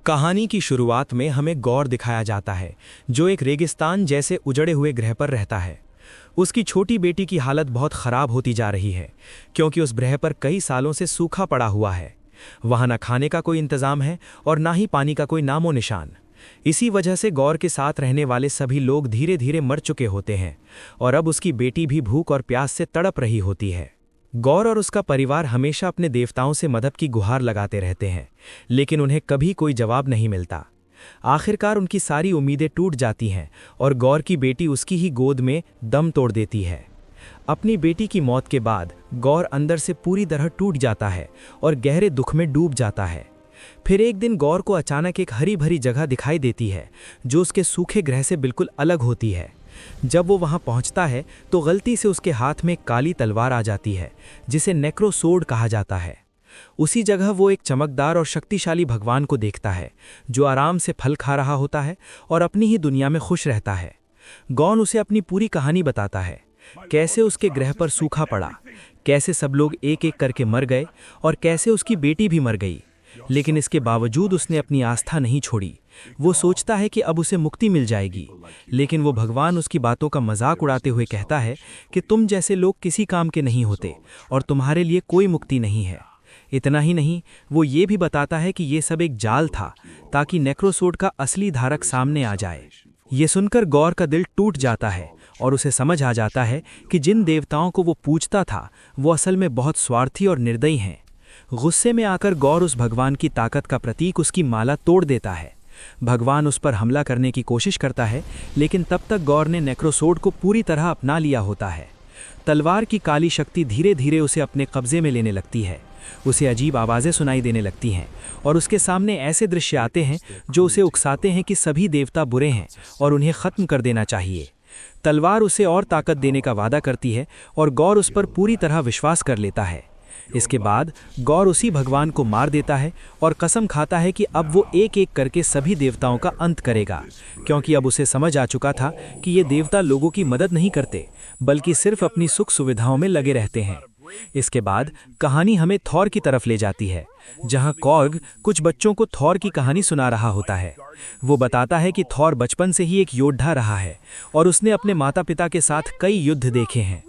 कहानी की शुरुआत में हमें गौर दिखाया जाता है, जो एक रेगिस्तान जैसे उजड़े हुए ग्रह पर रहता है। उसकी छोटी बेटी की हालत बहुत खराब होती जा रही है, क्योंकि उस ग्रह पर कई सालों से सूखा पड़ा हुआ है। वहाँ न खाने का कोई इंतजाम है और ना ही पानी का कोई नामो निशान। इसी वजह से गौर के साथ रहने वाले सभी लोग धीरे धीरे मर चुके होते हैं और अब उसकी बेटी भी भूख और प्यास से तड़प रही होती है। गौर और उसका परिवार हमेशा अपने देवताओं से मदद की गुहार लगाते रहते हैं, लेकिन उन्हें कभी कोई जवाब नहीं मिलता। आखिरकार उनकी सारी उम्मीदें टूट जाती हैं और गौर की बेटी उसकी ही गोद में दम तोड़ देती है। अपनी बेटी की मौत के बाद गौर अंदर से पूरी तरह टूट जाता है और गहरे दुख में डूब जाता है। फिर एक दिन गौर को अचानक एक हरी भरी जगह दिखाई देती है, जो उसके सूखे ग्रह से बिल्कुल अलग होती है। जब वो वहां पहुंचता है तो गलती से उसके हाथ में एक काली तलवार आ जाती है, जिसे नेक्रोसोर्ड कहा जाता है। उसी जगह वो एक चमकदार और शक्तिशाली भगवान को देखता है, जो आराम से फल खा रहा होता है और अपनी ही दुनिया में खुश रहता है। गौन उसे अपनी पूरी कहानी बताता है, कैसे उसके ग्रह पर सूखा पड़ा, कैसे सब लोग एक एक करके मर गए और कैसे उसकी बेटी भी मर गई। लेकिन इसके बावजूद उसने अपनी आस्था नहीं छोड़ी। वो सोचता है कि अब उसे मुक्ति मिल जाएगी, लेकिन वो भगवान उसकी बातों का मजाक उड़ाते हुए कहता है कि तुम जैसे लोग किसी काम के नहीं होते और तुम्हारे लिए कोई मुक्ति नहीं है। इतना ही नहीं, वो ये भी बताता है कि ये सब एक जाल था, ताकि नेक्रोसोर्ड का असली धारक सामने आ जाए। ये सुनकर गौर का दिल टूट जाता है और उसे समझ आ जाता है कि जिन देवताओं को वो पूजता था, वो असल में बहुत स्वार्थी और निर्दयी हैं। गुस्से में आकर गौर उस भगवान की ताकत का प्रतीक उसकी माला तोड़ देता है। भगवान उस पर हमला करने की कोशिश करता है, लेकिन तब तक गौर ने नेक्रोसोर्ड को पूरी तरह अपना लिया होता है। तलवार की काली शक्ति धीरे धीरे उसे अपने कब्जे में लेने लगती है। उसे अजीब आवाज़ें सुनाई देने लगती हैं और उसके सामने ऐसे दृश्य आते हैं जो उसे उकसाते हैं कि सभी देवता बुरे हैं और उन्हें ख़त्म कर देना चाहिए। तलवार उसे और ताकत देने का वादा करती है और गौर उस पर पूरी तरह विश्वास कर लेता है। इसके बाद गौर उसी भगवान को मार देता है और कसम खाता है कि अब वो एक एक करके सभी देवताओं का अंत करेगा, क्योंकि अब उसे समझ आ चुका था कि ये देवता लोगों की मदद नहीं करते, बल्कि सिर्फ अपनी सुख सुविधाओं में लगे रहते हैं। इसके बाद कहानी हमें थॉर की तरफ ले जाती है, जहां कॉर्ग कुछ बच्चों को थॉर की कहानी सुना रहा होता है। वो बताता है कि थॉर बचपन से ही एक योद्धा रहा है और उसने अपने माता पिता के साथ कई युद्ध देखे हैं।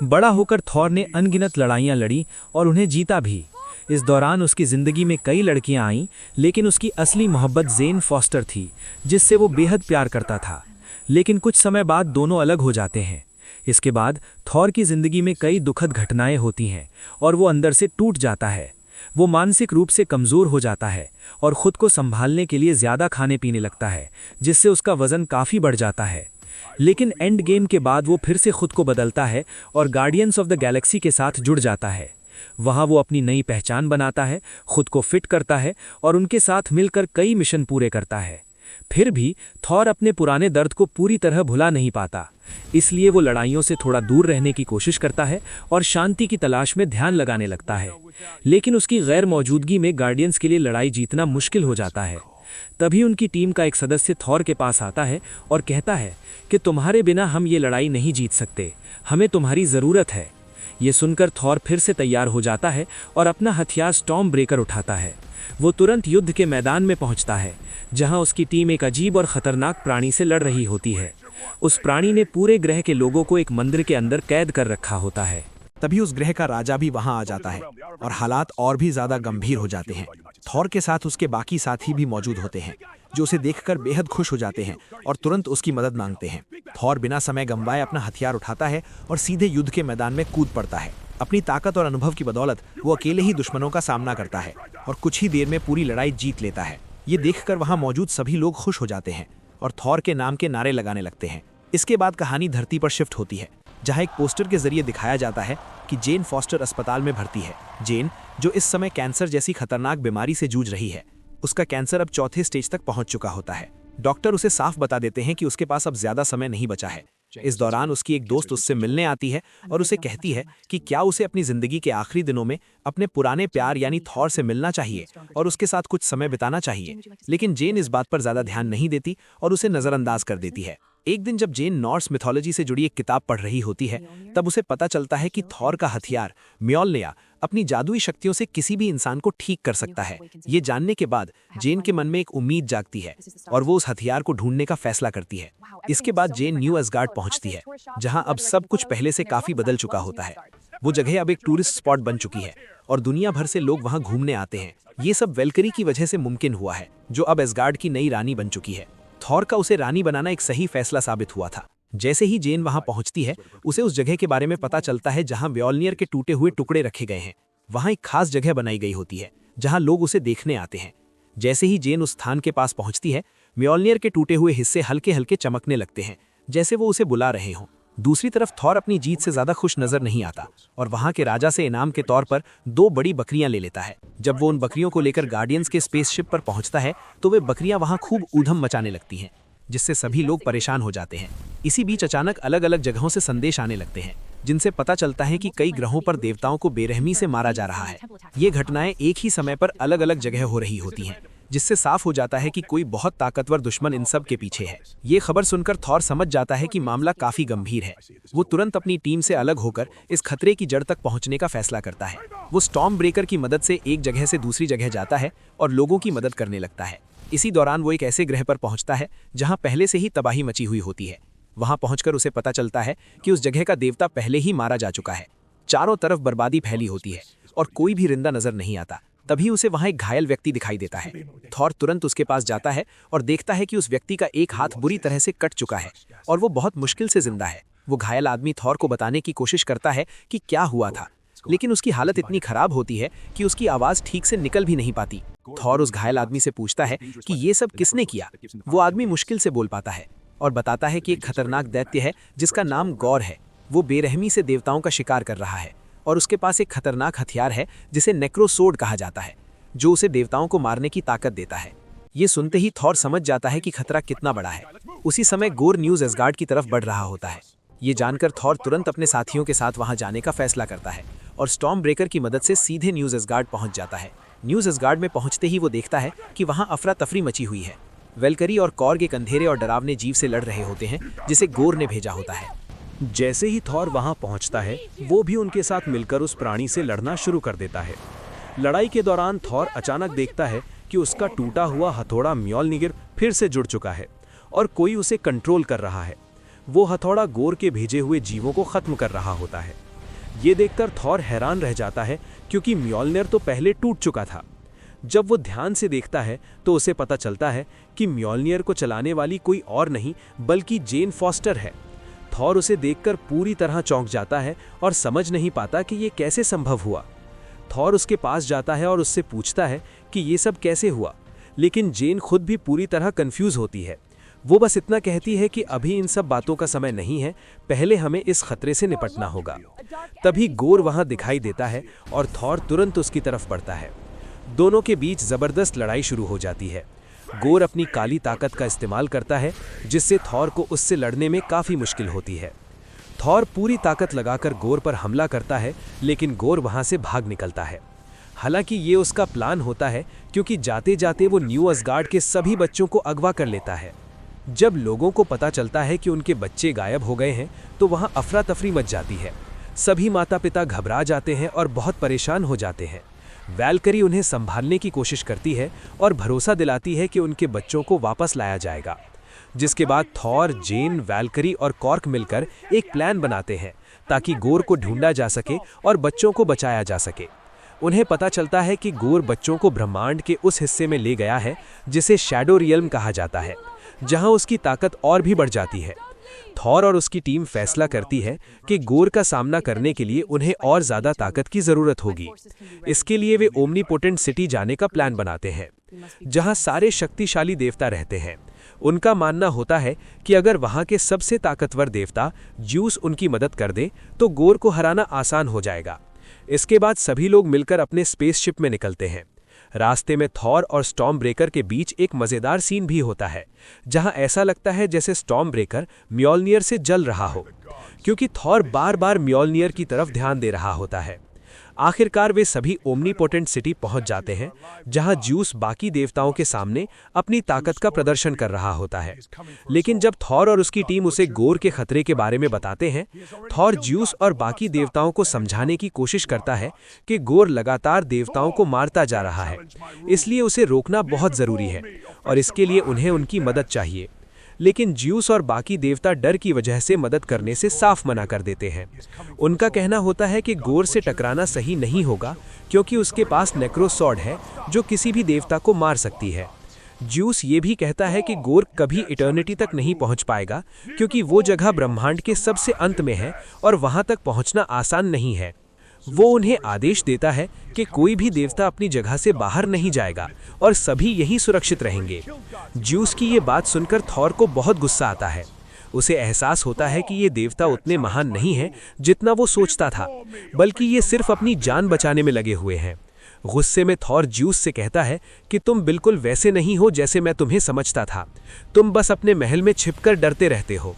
बड़ा होकर थॉर ने अनगिनत लड़ाइयाँ लड़ी और उन्हें जीता भी। इस दौरान उसकी ज़िंदगी में कई लड़कियां आईं, लेकिन उसकी असली मोहब्बत जेन फॉस्टर थी, जिससे वो बेहद प्यार करता था। लेकिन कुछ समय बाद दोनों अलग हो जाते हैं। इसके बाद थॉर की ज़िंदगी में कई दुखद घटनाएं होती हैं और वो अंदर से टूट जाता है। वो मानसिक रूप से कमज़ोर हो जाता है और ख़ुद को संभालने के लिए ज़्यादा खाने पीने लगता है, जिससे उसका वज़न काफ़ी बढ़ जाता है। लेकिन एंड गेम के बाद वो फिर से खुद को बदलता है और गार्डियंस ऑफ द गैलेक्सी के साथ जुड़ जाता है। वहाँ वो अपनी नई पहचान बनाता है, खुद को फिट करता है और उनके साथ मिलकर कई मिशन पूरे करता है। फिर भी थॉर अपने पुराने दर्द को पूरी तरह भुला नहीं पाता, इसलिए वो लड़ाइयों से थोड़ा दूर रहने की कोशिश करता है और शांति की तलाश में ध्यान लगाने लगता है। लेकिन उसकी गैर मौजूदगी में गार्डियंस के लिए लड़ाई जीतना मुश्किल हो जाता है। तभी उनकी टीम का एक सदस्य थॉर के पास आता है और कहता है कि तुम्हारे बिना हम ये लड़ाई नहीं जीत सकते, हमें तुम्हारी ज़रूरत है। ये सुनकर थॉर फिर से तैयार हो जाता है और अपना हथियार स्टॉर्म ब्रेकर उठाता है। वो तुरंत युद्ध के मैदान में पहुंचता है, जहां उसकी टीम एक अजीब और ख़तरनाक प्राणी से लड़ रही होती है। उस प्राणी ने पूरे ग्रह के लोगों को एक मंदिर के अंदर कैद कर रखा होता है। तभी उस ग्रह का राजा भी वहां आ जाता है और हालात और भी ज्यादा गंभीर हो जाते हैं। थॉर के साथ उसके बाकी साथी भी मौजूद होते हैं, जो उसे देखकर बेहद खुश हो जाते हैं और तुरंत उसकी मदद मांगते हैं। थॉर बिना समय गंवाए अपना हथियार उठाता है और सीधे युद्ध के मैदान में कूद पड़ता है। अपनी ताकत और अनुभव की बदौलत वो अकेले ही दुश्मनों का सामना करता है और कुछ ही देर में पूरी लड़ाई जीत लेता है। ये देखकर वहाँ मौजूद सभी लोग खुश हो जाते हैं और थॉर के नाम के नारे लगाने लगते हैं। इसके बाद कहानी धरती पर शिफ्ट होती है, जहां एक पोस्टर के जरिए दिखाया जाता है कि जेन फॉस्टर अस्पताल में भर्ती है। जेन, जो इस समय कैंसर जैसी खतरनाक बीमारी से जूझ रही है, उसका कैंसर अब चौथे स्टेज तक पहुंच चुका होता है। डॉक्टर उसे साफ बता देते हैं कि उसके पास अब ज्यादा समय नहीं बचा है। इस दौरान उसकी एक दोस्त उससे मिलने आती है और उसे कहती है कि क्या उसे अपनी जिंदगी के आखिरी दिनों में अपने पुराने प्यार यानी थॉर से मिलना चाहिए और उसके साथ कुछ समय बिताना चाहिए। लेकिन जेन इस बात पर ज्यादा ध्यान नहीं देती और उसे नजरअंदाज कर देती है। एक दिन जब जेन नॉर्स मिथोलॉजी से जुड़ी एक किताब पढ़ रही होती है, तब उसे पता चलता है कि थॉर का हथियार म्योलनिया अपनी जादुई शक्तियों से किसी भी इंसान को ठीक कर सकता है। ये जानने के बाद जेन के मन में एक उम्मीद जागती है और वो उस हथियार को ढूंढने का फैसला करती है। इसके बाद जेन न्यू असगार्ड पहुंचती है, जहां अब सब कुछ पहले से काफी बदल चुका होता है। वो जगह अब एक टूरिस्ट स्पॉट बन चुकी है और दुनिया भर से लोग वहां घूमने आते हैं। ये सब वेलकरी की वजह से मुमकिन हुआ है, जो अब असगार्ड की नई रानी बन चुकी है। थॉर का उसे रानी बनाना एक सही फैसला साबित हुआ था। जैसे ही जेन वहां पहुंचती है, उसे उस जगह के बारे में पता चलता है जहां म्योल्नियर के टूटे हुए टुकड़े रखे गए हैं। वहां एक खास जगह बनाई गई होती है जहां लोग उसे देखने आते हैं। जैसे ही जेन उस स्थान के पास पहुंचती है, म्योल्नियर के टूटे हुए हिस्से हल्के हल्के चमकने लगते हैं, जैसे वो उसे बुला रहे हों। दूसरी तरफ थॉर अपनी जीत से ज्यादा खुश नजर नहीं आता और वहां के राजा से इनाम के तौर पर 2 बड़ी बकरियां ले लेता है। जब वो उन बकरियों को लेकर गार्डियंस के स्पेसशिप पर पहुंचता है, तो वे बकरियां वहां खूब ऊधम मचाने लगती हैं, जिससे सभी लोग परेशान हो जाते हैं। इसी बीच अचानक अलग अलग जगहों से संदेश आने लगते हैं, जिनसे पता चलता है कि कई ग्रहों पर देवताओं को बेरहमी से मारा जा रहा है। ये घटनाएं एक ही समय पर अलग अलग जगह हो रही होती हैं, जिससे साफ हो जाता है कि कोई बहुत ताकतवर दुश्मन इन सब के पीछे है। ये खबर सुनकर थॉर समझ जाता है कि मामला काफी गंभीर है। वो तुरंत अपनी टीम से अलग होकर इस खतरे की जड़ तक पहुंचने का फैसला करता है। वो स्टॉर्म ब्रेकर की मदद से एक जगह से दूसरी जगह जाता है और लोगों की मदद करने लगता है। इसी दौरान वो एक ऐसे ग्रह पर पहुंचता है जहां पहले से ही तबाही मची हुई होती है। वहां पहुंचकर उसे पता चलता है कि उस जगह का देवता पहले ही मारा जा चुका है। चारों तरफ बर्बादी फैली होती है और कोई भी रिंदा नजर नहीं आता। तभी उसे वहां एक घायल व्यक्ति दिखाई देता है। थॉर तुरंत उसके पास जाता है और देखता है कि उस व्यक्ति का एक हाथ बुरी तरह से कट चुका है और वो बहुत मुश्किल से जिंदा है। वो घायल आदमी थॉर को बताने की कोशिश करता है कि क्या हुआ था, लेकिन उसकी हालत इतनी खराब होती है कि उसकी आवाज ठीक से निकल भी नहीं पाती। थॉर उस घायल आदमी से पूछता है कि ये सब किसने किया। वो आदमी मुश्किल से बोल पाता है और बताता है कि एक खतरनाक दैत्य है जिसका नाम गौर है। वो बेरहमी से देवताओं का शिकार कर रहा है और उसके पास एक खतरनाक हथियार है जिसे नेक्रोसोड कहा जाता है, जो उसे देवताओं को मारने की ताकत देता है। ये सुनते ही थॉर समझ जाता है कि खतरा कितना बड़ा है। उसी समय गोर न्यूज असगार्ड की तरफ बढ़ रहा होता है। ये जानकर थॉर तुरंत अपने साथियों के साथ वहां जाने का फैसला करता है और स्टॉर्म ब्रेकर की मदद से सीधे न्यूज असगार्ड पहुंच जाता है। न्यूज असगार्ड में पहुंचते ही वो देखता है कि वहां अफरा तफरी मची हुई है। वेलकरी और कॉर्ग एक अंधेरे और डरावने जीव से लड़ रहे होते हैं, जिसे गोर ने भेजा होता है। जैसे ही थॉर वहां पहुंचता है, वो भी उनके साथ मिलकर उस प्राणी से लड़ना शुरू कर देता है। लड़ाई के दौरान थॉर अचानक देखता है कि उसका टूटा हुआ हथौड़ा म्योल्निर फिर से जुड़ चुका है और कोई उसे कंट्रोल कर रहा है। वो हथौड़ा गोर के भेजे हुए जीवों को खत्म कर रहा होता है। ये देखकर थॉर हैरान रह जाता है, क्योंकि म्योल्निर तो पहले टूट चुका था। जब वो ध्यान से देखता है तो उसे पता चलता है कि म्योल्निर को चलाने वाली कोई और नहीं बल्कि जेन फॉस्टर है। थॉर उसे देखकर पूरी तरह चौंक जाता है और समझ नहीं पाता कि ये कैसे संभव हुआ। थॉर उसके पास जाता है और उससे पूछता है कि ये सब कैसे हुआ, लेकिन जेन खुद भी पूरी तरह कंफ्यूज होती है। वो बस इतना कहती है कि अभी इन सब बातों का समय नहीं है, पहले हमें इस खतरे से निपटना होगा। तभी गोर वहां दिखाई देता है और थॉर तुरंत उसकी तरफ बढ़ता है। दोनों के बीच जबरदस्त लड़ाई शुरू हो जाती है। गोर अपनी काली ताकत का इस्तेमाल करता है, जिससे थॉर को उससे लड़ने में काफी मुश्किल होती है। थॉर पूरी ताकत लगाकर गोर पर हमला करता है, लेकिन गोर वहां से भाग निकलता है। हालांकि ये उसका प्लान होता है, क्योंकि जाते जाते वो न्यू असगार्ड के सभी बच्चों को अगवा कर लेता है। जब लोगों को पता चलता है कि उनके बच्चे गायब हो गए हैं, तो वहां अफरा तफरी मच जाती है। सभी माता पिता घबरा जाते हैं और बहुत परेशान हो जाते हैं। वेलकरी उन्हें संभालने की कोशिश करती है और भरोसा दिलाती है कि उनके बच्चों को वापस लाया जाएगा। जिसके बाद थॉर, जेन, वेलकरी और कॉर्क मिलकर एक प्लान बनाते हैं ताकि गोर को ढूंढा जा सके और बच्चों को बचाया जा सके। उन्हें पता चलता है कि गोर बच्चों को ब्रह्मांड के उस हिस्से में ले गया है जिसे शैडो रियल्म कहा जाता है, जहां उसकी ताकत और भी बढ़ जाती है। थॉर और उसकी टीम फैसला करती है कि गोर का सामना करने के लिए उन्हें और ज्यादा ताकत की जरूरत होगी। इसके लिए वे ओमनीपोटेंट सिटी जाने का प्लान बनाते हैं, जहां सारे शक्तिशाली देवता रहते हैं। उनका मानना होता है कि अगर वहां के सबसे ताकतवर देवता ज्यूस उनकी मदद कर दे तो गोर को हराना आसान हो जाएगा। इसके बाद सभी लोग मिलकर अपने स्पेसशिप में निकलते हैं। रास्ते में थॉर और स्टॉर्म ब्रेकर के बीच एक मजेदार सीन भी होता है, जहां ऐसा लगता है जैसे स्टॉर्म ब्रेकर म्योल्निर से जल रहा हो, क्योंकि थॉर बार बार म्योल्निर की तरफ ध्यान दे रहा होता है। आखिरकार वे सभी ओमनीपोटेंट सिटी पहुंच जाते हैं, जहां ज्यूस बाकी देवताओं के सामने अपनी ताकत का प्रदर्शन कर रहा होता है। लेकिन जब थॉर और उसकी टीम उसे गोर के खतरे के बारे में बताते हैं, थॉर ज्यूस और बाकी देवताओं को समझाने की कोशिश करता है कि गोर लगातार देवताओं को मारता जा रहा है, इसलिए उसे रोकना बहुत जरूरी है और इसके लिए उन्हें उनकी मदद चाहिए। लेकिन ज्यूस और बाकी देवता डर की वजह से मदद करने से साफ मना कर देते हैं। उनका कहना होता है कि गोर से टकराना सही नहीं होगा क्योंकि उसके पास नेक्रोसॉर्ड है जो किसी भी देवता को मार सकती है। ज्यूस ये भी कहता है कि गोर कभी इटर्निटी तक नहीं पहुंच पाएगा क्योंकि वो जगह ब्रह्मांड के सबसे अंत में है और वहां तक पहुंचना आसान नहीं है। वो उन्हें आदेश देता है कि कोई भी देवता अपनी जगह से बाहर नहीं जाएगा और सभी यहीं सुरक्षित रहेंगे। ज्यूस की ये बात सुनकर थॉर को बहुत गुस्सा आता है। उसे एहसास होता है कि ये देवता उतने महान नहीं हैं जितना वो सोचता था, बल्कि ये सिर्फ अपनी जान बचाने में लगे हुए हैं। गुस्से में थॉर ज्यूस से कहता है कि तुम बिल्कुल वैसे नहीं हो जैसे मैं तुम्हें समझता था, तुम बस अपने महल में छिपकर डरते रहते हो।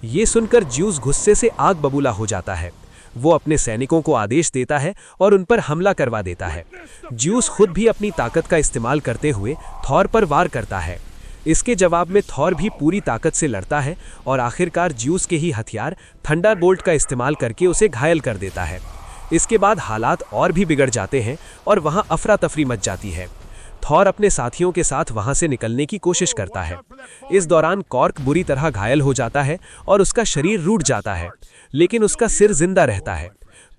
ये सुनकर ज्यूस गुस्से से आग बबूला हो जाता है। वो अपने सैनिकों को आदेश देता है और उन पर हमला करवा देता है। ज्यूस खुद भी अपनी ताकत का इस्तेमाल करते हुए थॉर पर वार करता है। इसके जवाब में थॉर भी पूरी ताकत से लड़ता है और आखिरकार ज्यूस के ही हथियार थंडरबोल्ट का इस्तेमाल करके उसे घायल कर देता है। इसके बाद हालात और भी बिगड़ जाते हैं और वहां अफरा तफरी मच जाती है। थॉर अपने साथियों के साथ वहां से निकलने की कोशिश करता है। इस दौरान कॉर्क बुरी तरह घायल हो जाता है और उसका शरीर रूठ जाता है, लेकिन उसका सिर जिंदा रहता है।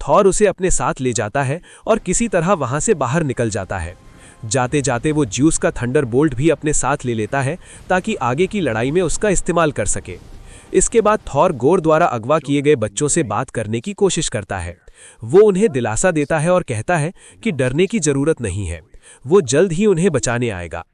थॉर उसे अपने साथ ले जाता है और किसी तरह वहां से बाहर निकल जाता है। जाते जाते वो ज्यूस का थंडरबोल्ट भी अपने साथ ले लेता है ताकि आगे की लड़ाई में उसका इस्तेमाल कर सके। इसके बाद थॉर गोर द्वारा अगवा किए गए बच्चों से बात करने की कोशिश करता है। वो उन्हें दिलासा देता है और कहता है कि डरने की जरूरत नहीं है, वो जल्द ही उन्हें बचाने आएगा।